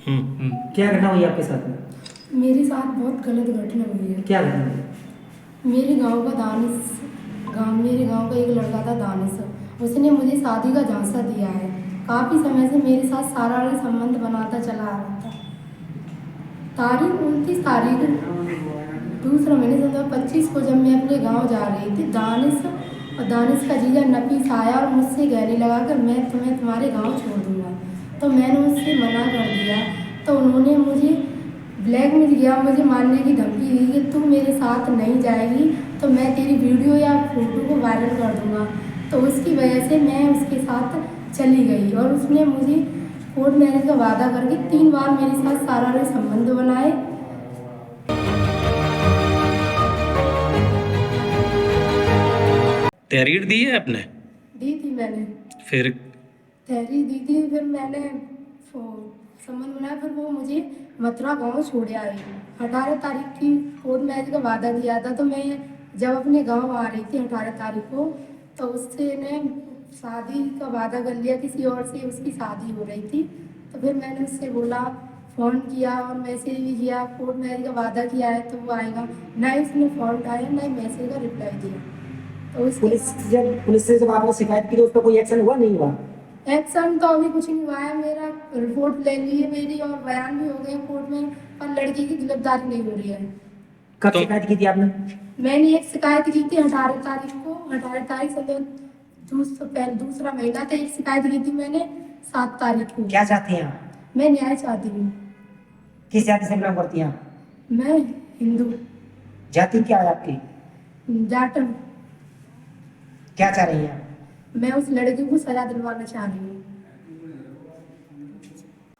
क्या घटना हुई आपके साथ में? मेरे साथ बहुत गलत घटना हुई है। क्या घटना हुई? मेरे गांव का मेरे गांव का एक लड़का था दानिश। उसने मुझे शादी का झांसा दिया है। काफ़ी समय से मेरे साथ शारीरिक संबंध बनाता चला आ रहा था। तारीख 29 तारीख दूसरा महीने 2025 को जब मैं अपने गांव जा रही थी, दानिश का जीजा नफीस आया और मुझसे गले लगाकर मैं तुम्हें तुम्हारे गांव छोड़ दूंगा। तो मैंने उससे मना कर दिया। तो उन्होंने मुझे ब्लैकमेल किया, मुझे मारने की धमकी दी कि तू मेरे साथ नहीं जाएगी तो मैं तेरी वीडियो या फोटो को वायरल कर दूंगा। तो उसकी वजह से मैं उसके साथ चली गई और उसने मुझे कोर्ट मैरिज का वादा करके 3 बार मेरे साथ शारीरिक संबंध बनाए। तहरीर दी है आपने? दी थी मैंने, फिर? तहरीर दी थी। फिर मैंने संबंध बनाया। फिर वो मुझे मथुरा गांव छोड़ आई। 18 तारीख की कोर्ट मैरिज का वादा दिया था। तो मैं जब अपने गांव आ रही थी 18 तारीख को, तो उससे ने शादी का वादा कर लिया, किसी और से उसकी शादी हो रही थी। तो फिर मैंने उससे बोला, फ़ोन किया और मैसेज भी किया, कोर्ट मैरिज का वादा किया है तो वो आएगा। ना ही उसने फ़ोन उठाया, ना ही मैसेज का रिप्लाई दिया। तो उसके बाद पुलिस से जब आपने शिकायत की तो उस पर कोई एक्शन हुआ, नहीं हुआ? एक्शन तो अभी कुछ नहीं हुआ है। मेरा रिपोर्ट ले ली है मेरी और बयान भी हो गए कोर्ट में, पर लड़की की गिरफ्तारी नहीं हो रही है। कब तो शिकायत की थी आपने? मैंने एक शिकायत की थी 18 तारीख को। 18 तारीख से दूसरा महीना था। एक शिकायत की थी मैंने 7 तारीख को। क्या चाहती हैं आप? मैं न्याय चाहती हूँ। किस जाति से बिलोंग करती हैं आप? मैं हिंदू जाति क्या है आपकी? जाटन। क्या चाह रही हैं आप? मैं उस लड़की को सजा दिलवाना चाह रही हूँ।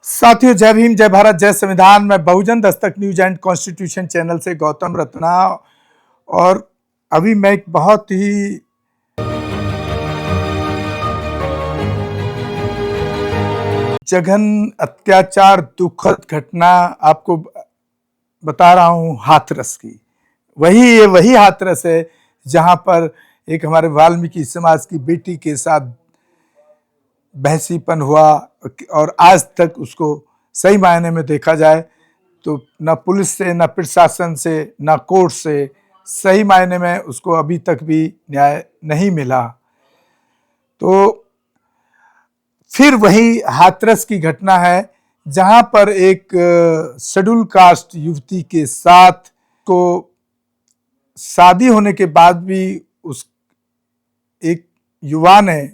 साथियों, जय भीम, जय भारत, जय संविधान। मैं बहुजन Dastak news and constitution channel से गौतम रत्ना, और अभी मैं एक बहुत ही जघन अत्याचार दुखद घटना आपको बता रहा हूं, हाथरस की। वही हाथरस है जहां पर एक हमारे वाल्मीकि समाज की बेटी के साथ बहसीपन हुआ, और आज तक उसको सही मायने में देखा जाए तो न पुलिस से, न प्रशासन से, न कोर्ट से सही मायने में उसको अभी तक भी न्याय नहीं मिला। तो फिर वही हाथरस की घटना है जहां पर एक शेड्यूल कास्ट युवती के साथ को शादी होने के बाद भी उस एक युवा ने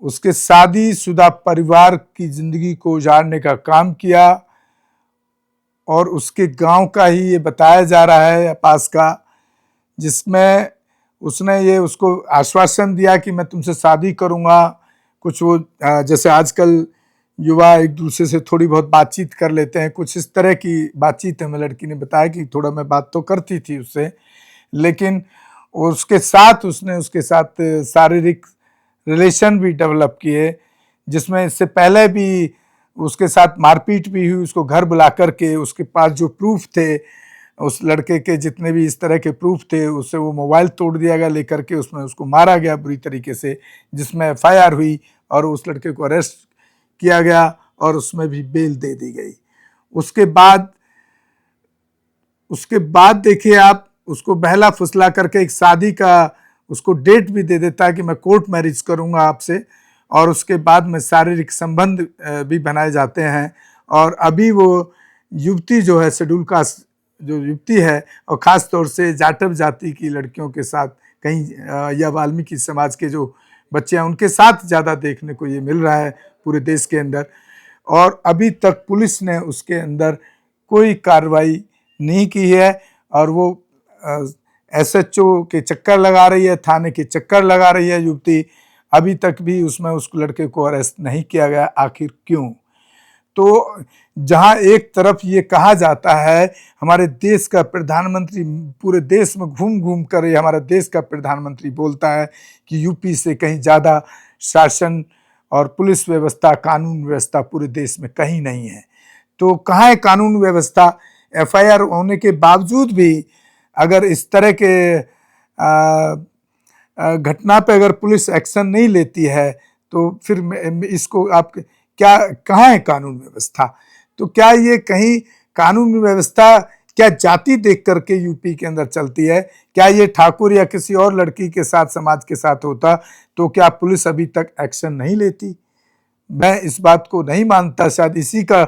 उसके शादीशुदा परिवार की जिंदगी को उजाड़ने का काम किया। और उसके गांव का ही ये बताया जा रहा है पास का, जिसमें उसने ये उसको आश्वासन दिया कि मैं तुमसे शादी करूंगा। कुछ वो जैसे आजकल युवा एक दूसरे से थोड़ी बहुत बातचीत कर लेते हैं, कुछ इस तरह की बातचीत हमें लड़की ने बताया कि थोड़ा मैं बात तो करती थी उससे, लेकिन उसके साथ शारीरिक रिलेशन भी डेवलप किए, जिसमें इससे पहले भी उसके साथ मारपीट भी हुई। उसको घर बुला करके उसके पास जो प्रूफ थे, उस लड़के के जितने भी इस तरह के प्रूफ थे, उससे वो मोबाइल तोड़ दिया गया लेकर के, उसमें उसको मारा गया बुरी तरीके से, जिसमें एफआईआर हुई और उस लड़के को अरेस्ट किया गया और उसमें भी बेल दे दी गई। उसके बाद देखिए आप, उसको बहला फुसला करके एक शादी का उसको डेट भी दे देता है कि मैं कोर्ट मैरिज करूंगा आपसे, और उसके बाद में शारीरिक संबंध भी बनाए जाते हैं। और अभी वो युवती जो है, शेड्यूल कास्ट जो युवती है, और ख़ास तौर से जाटव जाति की लड़कियों के साथ कहीं, या वाल्मीकि समाज के जो बच्चे हैं उनके साथ ज़्यादा देखने को ये मिल रहा है पूरे देश के अंदर। और अभी तक पुलिस ने उसके अंदर कोई कार्रवाई नहीं की है, और वो एसएचओ के चक्कर लगा रही है, थाने के चक्कर लगा रही है युवती। अभी तक भी उसमें उस लड़के को अरेस्ट नहीं किया गया। आखिर क्यों? तो जहां एक तरफ ये कहा जाता है हमारे देश का प्रधानमंत्री, पूरे देश में घूम घूम कर ये हमारा देश का प्रधानमंत्री बोलता है कि यूपी से कहीं ज़्यादा शासन और पुलिस व्यवस्था, कानून व्यवस्था पूरे देश में कहीं नहीं है। तो कहाँ है कानून व्यवस्था? एफआईआर होने के बावजूद भी अगर इस तरह के घटना पे अगर पुलिस एक्शन नहीं लेती है तो फिर इसको आप क्या, कहाँ है कानून व्यवस्था? तो क्या ये कहीं कानून व्यवस्था क्या जाति देख करके यूपी के अंदर चलती है? क्या ये ठाकुर या किसी और लड़की के साथ, समाज के साथ होता तो क्या पुलिस अभी तक एक्शन नहीं लेती? मैं इस बात को नहीं मानता। शायद इसी का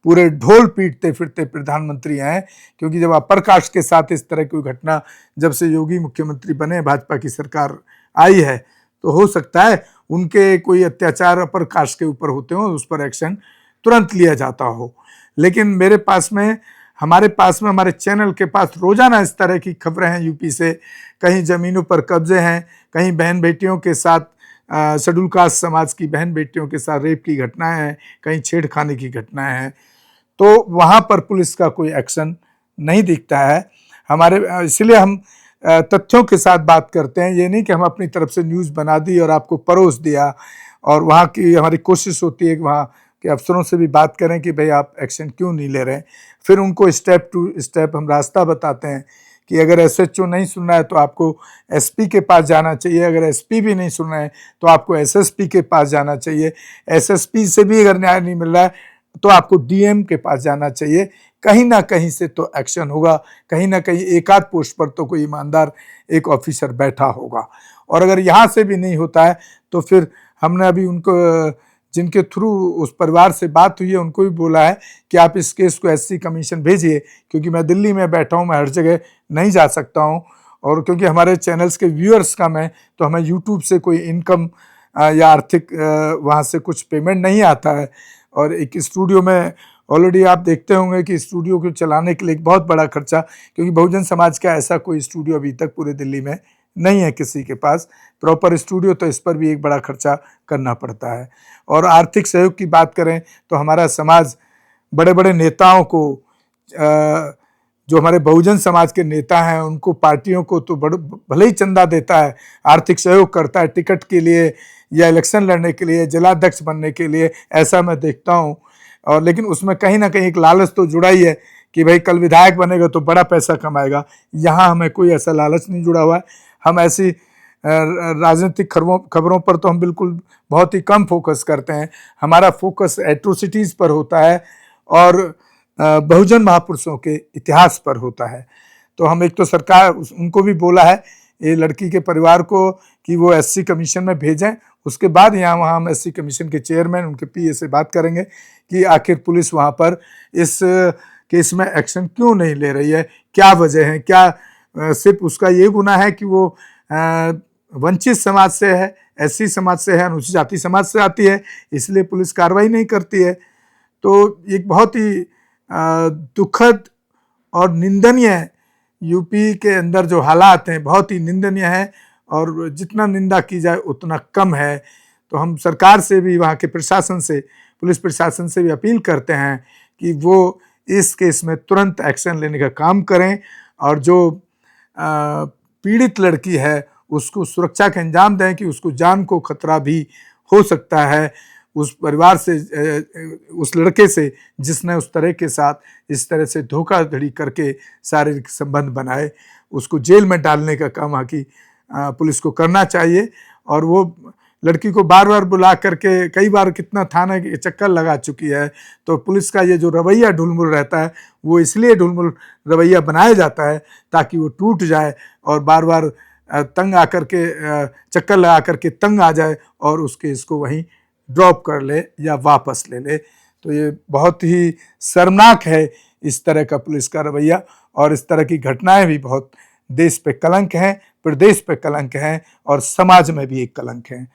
पूरे ढोल पीटते फिरते प्रधानमंत्री हैं, क्योंकि जब अपर कास्ट के साथ इस तरह की घटना, जब से योगी मुख्यमंत्री बने, भाजपा की सरकार आई है, तो हो सकता है उनके कोई अत्याचार अपर कास्ट के ऊपर होते हो, उस पर एक्शन तुरंत लिया जाता हो। लेकिन मेरे पास में, हमारे चैनल के पास रोजाना इस तरह की खबरें हैं यूपी से। कहीं जमीनों पर कब्जे हैं, कहीं बहन बेटियों के साथ, शेड्यूल कास्ट समाज की बहन बेटियों के साथ रेप की घटनाएं हैं, कहीं छेड़खानी की घटनाएं हैं, तो वहाँ पर पुलिस का कोई एक्शन नहीं दिखता है। इसलिए हम तथ्यों के साथ बात करते हैं। ये नहीं कि हम अपनी तरफ से न्यूज़ बना दी और आपको परोस दिया। और वहाँ की हमारी कोशिश होती है कि वहाँ के अफसरों से भी बात करें कि भाई आप एक्शन क्यों नहीं ले रहे। फिर उनको स्टेप टू स्टेप हम रास्ता बताते हैं कि अगर एसएचओ नहीं सुन रहा है तो आपको एसपी के पास जाना चाहिए, अगर एसपी भी नहीं सुन रहे हैं तो आपको एसएसपी के पास जाना चाहिए, एसएसपी से भी अगर न्याय नहीं मिल रहा है तो आपको डीएम के पास जाना चाहिए। कहीं ना कहीं से तो एक्शन होगा, कहीं ना कहीं एक आध पोस्ट पर तो कोई ईमानदार एक ऑफिसर बैठा होगा। और अगर यहाँ से भी नहीं होता है तो फिर हमने अभी उनको, जिनके थ्रू उस परिवार से बात हुई है, उनको भी बोला है कि आप इस केस को एससी कमीशन भेजिए, क्योंकि मैं दिल्ली में बैठा हूँ, मैं हर जगह नहीं जा सकता हूँ। और क्योंकि हमारे चैनल्स के व्यूअर्स कम हैं तो हमें यूट्यूब से कोई इनकम या आर्थिक वहाँ से कुछ पेमेंट नहीं आता है। और एक स्टूडियो में ऑलरेडी आप देखते होंगे कि स्टूडियो को चलाने के लिए एक बहुत बड़ा खर्चा, क्योंकि बहुजन समाज का ऐसा कोई स्टूडियो अभी तक पूरे दिल्ली में नहीं है किसी के पास प्रॉपर स्टूडियो, तो इस पर भी एक बड़ा खर्चा करना पड़ता है। और आर्थिक सहयोग की बात करें तो हमारा समाज बड़े बड़े नेताओं को, जो हमारे बहुजन समाज के नेता हैं, उनको, पार्टियों को तो भले ही चंदा देता है, आर्थिक सहयोग करता है टिकट के लिए या इलेक्शन लड़ने के लिए, जिलाध्यक्ष बनने के लिए, ऐसा मैं देखता हूँ। और लेकिन उसमें कहीं ना कहीं एक लालच तो जुड़ा ही है कि भाई कल विधायक बनेगा तो बड़ा पैसा कमाएगा। यहाँ हमें कोई ऐसा लालच नहीं जुड़ा हुआ है। हम ऐसी राजनीतिक खबरों पर तो हम बिल्कुल बहुत ही कम फोकस करते हैं। हमारा फोकस एट्रोसिटीज़ पर होता है और बहुजन महापुरुषों के इतिहास पर होता है। तो हम एक तो सरकार, उनको भी बोला है ये लड़की के परिवार को कि वो एससी कमीशन में भेजें, उसके बाद वहाँ हम एससी कमीशन के चेयरमैन, उनके पीए से बात करेंगे कि आखिर पुलिस वहाँ पर इस केस में एक्शन क्यों नहीं ले रही है, क्या वजह है। क्या सिर्फ उसका ये गुनाह है कि वो वंचित समाज से है, एससी समाज से है, अनुसूचित जाति समाज से आती है, इसलिए पुलिस कार्रवाई नहीं करती है? तो एक बहुत ही दुखद और निंदनीय, यूपी के अंदर जो हालात हैं बहुत ही निंदनीय है, और जितना निंदा की जाए उतना कम है। तो हम सरकार से भी, वहाँ के प्रशासन से, पुलिस प्रशासन से भी अपील करते हैं कि वो इस केस में तुरंत एक्शन लेने का काम करें, और जो पीड़ित लड़की है उसको सुरक्षा का इंतजाम दें कि उसको जान को खतरा भी हो सकता है उस परिवार से, उस लड़के से जिसने उस तरह के साथ इस तरह से धोखाधड़ी करके शारीरिक संबंध बनाए। उसको जेल में डालने का काम वहाँ की पुलिस को करना चाहिए। और वो लड़की को बार बार बुला करके कई बार कितना थाना के चक्कर लगा चुकी है। तो पुलिस का ये जो रवैया ढुलमुल रहता है, वो इसलिए ढुलमुल रवैया बनाया जाता है ताकि वो टूट जाए और बार बार तंग आकर के, चक्कर लगा करके तंग आ जाए और उसके इसको वहीं ड्रॉप कर ले या वापस ले ले। तो ये बहुत ही शर्मनाक है इस तरह का पुलिस का रवैया, और इस तरह की घटनाएं भी बहुत देश पे कलंक हैं, प्रदेश पे कलंक हैं, और समाज में भी एक कलंक है।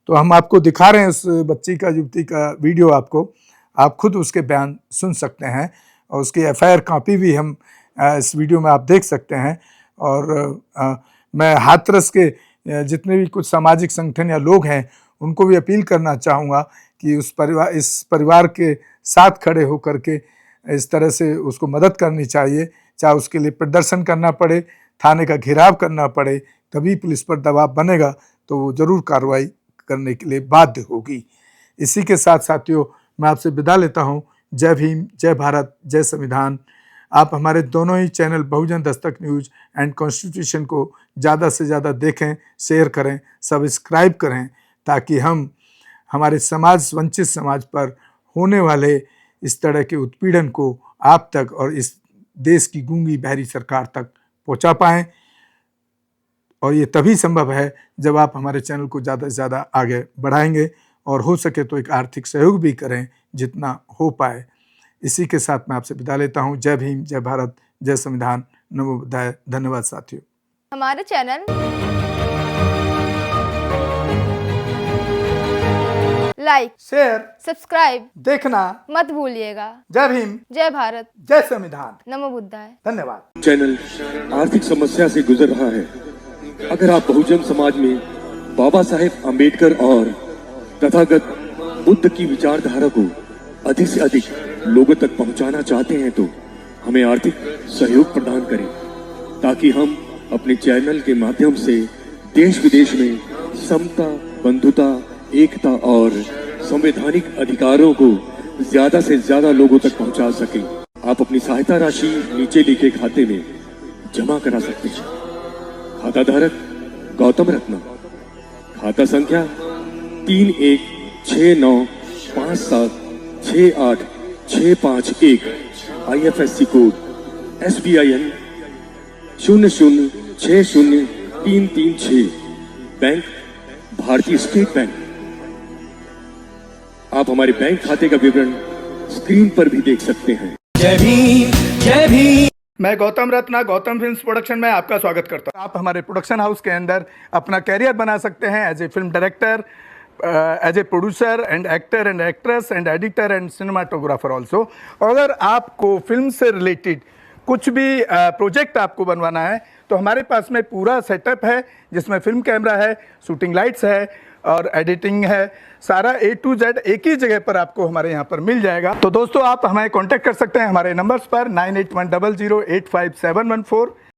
तो हम आपको दिखा रहे हैं उस बच्ची का, युवती का वीडियो, आपको, आप खुद उसके बयान सुन सकते हैं, और उसकी एफआईआर कॉपी भी हम इस वीडियो में आप देख सकते हैं। और मैं हाथरस के जितने भी कुछ सामाजिक संगठन या लोग हैं उनको भी अपील करना चाहूँगा कि इस परिवार के साथ खड़े होकर के इस तरह से उसको मदद करनी चाहिए। चाहे उसके लिए प्रदर्शन करना पड़े, थाने का घेराव करना पड़े, तभी पुलिस पर दबाव बनेगा तो वो ज़रूर कार्रवाई करने के लिए बाध्य होगी। इसी के साथ साथियों, मैं आपसे विदा लेता हूँ। जय भीम, जय भारत, जय संविधान। आप हमारे दोनों ही channel Bahujan Dastak news and constitution को ज़्यादा से ज़्यादा देखें, शेयर करें, सब्सक्राइब करें, ताकि हम हमारे समाज, वंचित समाज पर होने वाले इस तरह के उत्पीड़न को आप तक और इस देश की गूंगी बहरी सरकार तक पहुंचा पाएं। और ये तभी संभव है जब आप हमारे चैनल को ज़्यादा से ज़्यादा आगे बढ़ाएंगे और हो सके तो एक आर्थिक सहयोग भी करें जितना हो पाए। इसी के साथ मैं आपसे विदा लेता हूँ। जय भीम, जय भारत, जय संविधान, नमो बुद्धाय। धन्यवाद साथियों। हमारे चैनल लाइक, शेयर, सब्सक्राइब देखना मत भूलिएगा। जय भीम, जय भारत, जय संविधान, नमो बुद्धाय। धन्यवाद। चैनल आर्थिक समस्या से गुजर रहा है। अगर आप बहुजन समाज में बाबा साहेब अम्बेडकर और तथागत बुद्ध की विचारधारा को अधिक से अधिक लोगों तक पहुंचाना चाहते हैं तो हमें आर्थिक सहयोग प्रदान करें, ताकि हम अपने चैनल के माध्यम से देश विदेश में समता, बंधुता, एकता और संवैधानिक अधिकारों को ज्यादा से ज्यादा लोगों तक पहुंचा सकें। आप अपनी सहायता राशि नीचे लिखे खाते में जमा करा सकते हैं। खाता धारक गौतम रत्ना, खाता संख्या 316957686551, IFSC कोड SBIN 0060336, बैंक भारतीय स्टेट बैंक। आप हमारे बैंक खाते का विवरण स्क्रीन पर भी देख सकते हैं। जय भीम, जय भीम। मैं गौतम रत्ना, गौतम फिल्म्स प्रोडक्शन में आपका स्वागत करता हूं। आप हमारे प्रोडक्शन हाउस के अंदर अपना कैरियर बना सकते हैं as a film director, as a producer and actor and actress and editor and cinematographer also. अगर आपको फिल्म से रिलेटेड कुछ भी प्रोजेक्ट आपको बनवाना है तो हमारे पास में पूरा सेटअप है, जिसमें फिल्म कैमरा है, शूटिंग लाइट्स है और एडिटिंग है। सारा A to Z एक ही जगह पर आपको हमारे यहाँ पर मिल जाएगा। तो दोस्तों, आप हमें कांटेक्ट कर सकते हैं हमारे नंबर्स पर 9810085714।